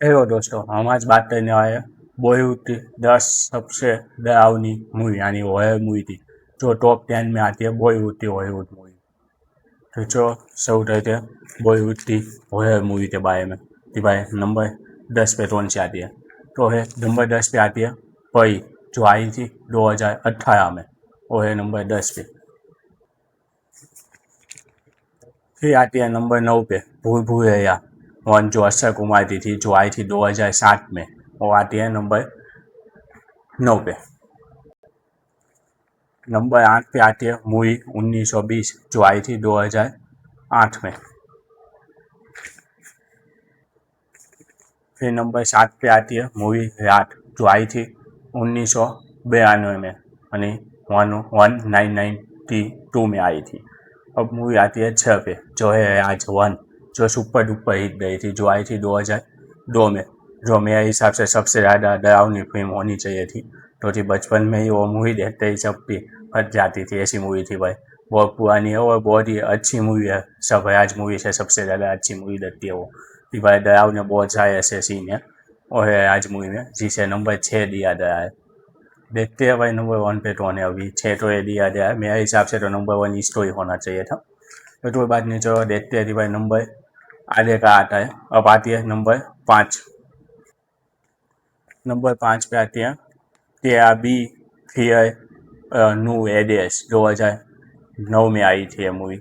Hello दोस्तों, हम आज बात करने वाले हैं बॉलीवुड की 10 सबसे डरावनी मूवी यानी हॉरर मूवी थी जो टॉप 10 में आती है बॉलीवुड की हॉलीवुड मूवी। तो जो शुरू करते हैं बॉलीवुड की हॉरर मूवी के बारे में कि भाई नंबर 10 पे कौन सी आती है। तो है नंबर 10 पे आती है परी, जो आई थी 2018 में। वो है नंबर 10 पे। फिर आती है नंबर 9 पे भूल भुलैया वन, जो अक्षय कुमार की थी, जो आई थी 2007 में। वो आती है नंबर 9 पे। नंबर 8 पे आती है मूवी 1920, जो आई थी 2008 में। फिर नंबर 7 पे आती है मूवी रात, जो आई थी 1992 में यानी 1992 में आई थी। अब मूवी आती है 6 पे, जो है राज 1, जो सुपर डुपर हिट गई थी, जो आई थी 2002 में। जो मेरे हिसाब से सबसे ज़्यादा डरावनी फिल्म होनी चाहिए थी, क्योंकि बचपन में ही वो मूवी देखते ही सबकी फट जाती थी। ऐसी मूवी थी भाई, बहुत पुरानी है और बहुत ही अच्छी मूवी है। सब राज मूवी से सबसे ज़्यादा अच्छी मूवी लगती है वो, कि भाई डरावने बहुत सारे ऐसे सीन है और है राज मूवी में, जिसे नंबर 6 दिया गया है। देखते हैं भाई नंबर 1 पे कौन है। अभी 6 तो ये दिया गया है, मेरे हिसाब से तो नंबर 1 इसको ही होना चाहिए था। तो कोई बात नहीं, चलो देखते हैं कि भाई नंबर आगे का आता है। अब आती है नंबर 5। नंबर 5 पे आती है तेरा बी फियर न्यू एडेस, 2009 में आई थी ये मूवी।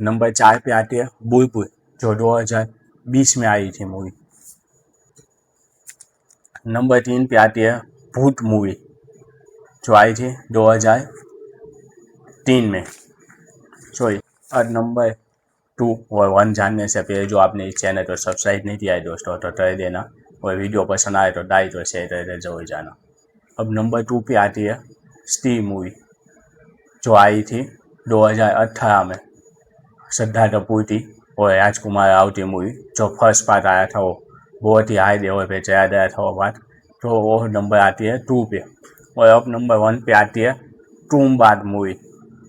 नंबर 4 पे आती है बुलबुल, जो 2020 में आई थी मूवी। नंबर 3 पे आती है भूत मूवी, जो आई थी 2003 में। सॉरी। और नंबर 2 और 1 जानने से पहले जो आपने इस चैनल को सब्सक्राइब नहीं किया है दोस्तों, तो कर देना। और वीडियो पसंद आए तो लाइक और शेयर करके जरूर जाना। अब नंबर 2 पे आती है स्टी मूवी, जो आई थी 2018 में। श्रद्धा कपूर थी और राजकुमार राव की मूवी। जो फर्स्ट पार्ट आया था वो बहुत ही हाई लेवल पे चला गया था वो पार्ट। तो वो नंबर आती है 2 पे। और अब नंबर 1 पे आती है टूम्बाड मूवी।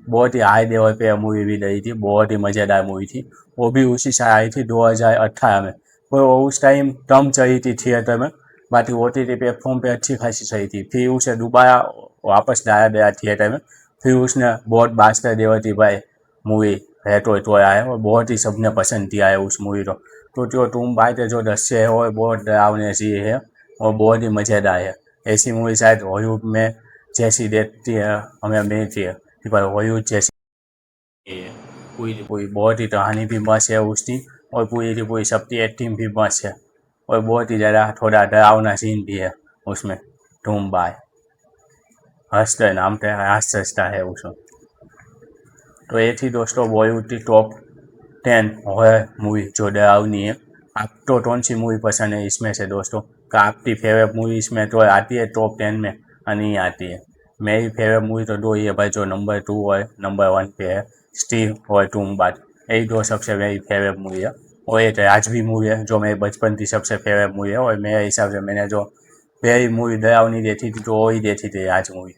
बहुत ही हाई लेवल पे मूवी भी गई थी, बहुत ही मज़ेदार मूवी थी। वो भी उसी साल आई थी 2018 में। और वो उस टाइम कम चली थी थिएटर में, बाकी OTT प्लेटफॉर्म पे अच्छी खासी चली थी। फिर उसे दोबारा वापस लाया गया थिएटर में। फिर उसने बहुत बास्टर देवर थी भाई मूवी है तो आया है और बहुत ही सबने पसंद किया है उस मूवी को। तो जो तुम बात है जो दृश्य है वो बहुत डरावने सी है और बहुत ही मज़ेदार है। ऐसी मूवी शायद हॉलीवुड में जैसी देखती है हमें मिलती है कि भाई हॉलीवुड जैसी है। पूरी की पूरी बहुत ही कहानी भी मस्त है उसकी, और पूरी की पूरी सबकी एक्टिंग भी मस्त है। और बहुत ही ज़्यादा थोड़ा डरावना सीन भी है उसमें। तुम बाय हंसते नाम पे हंसता है उसमें। तो ये थी दोस्तों बॉलीवुड की टॉप 10 हॉरर मूवी जो डरावनी है। आपको कौन सी मूवी पसंद है इसमें से दोस्तों? का आपकी फेवरेट मूवी इसमें तो आती है टॉप 10 में या नहीं आती है? मेरी फेवरेट मूवी तो दो ही है भाई, जो नंबर 2 और नंबर 1 पे है, स्टीव और टूम्बाड। यही दो सबसे मेरी फेवरेट मूवी है। और एक राजवी मूवी है जो मेरे बचपन की सबसे फेवरेट मूवी है, और मेरे हिसाब से मैंने जो पहली मूवी डरावनी देखी थी तो वही देखी थी राज मूवी।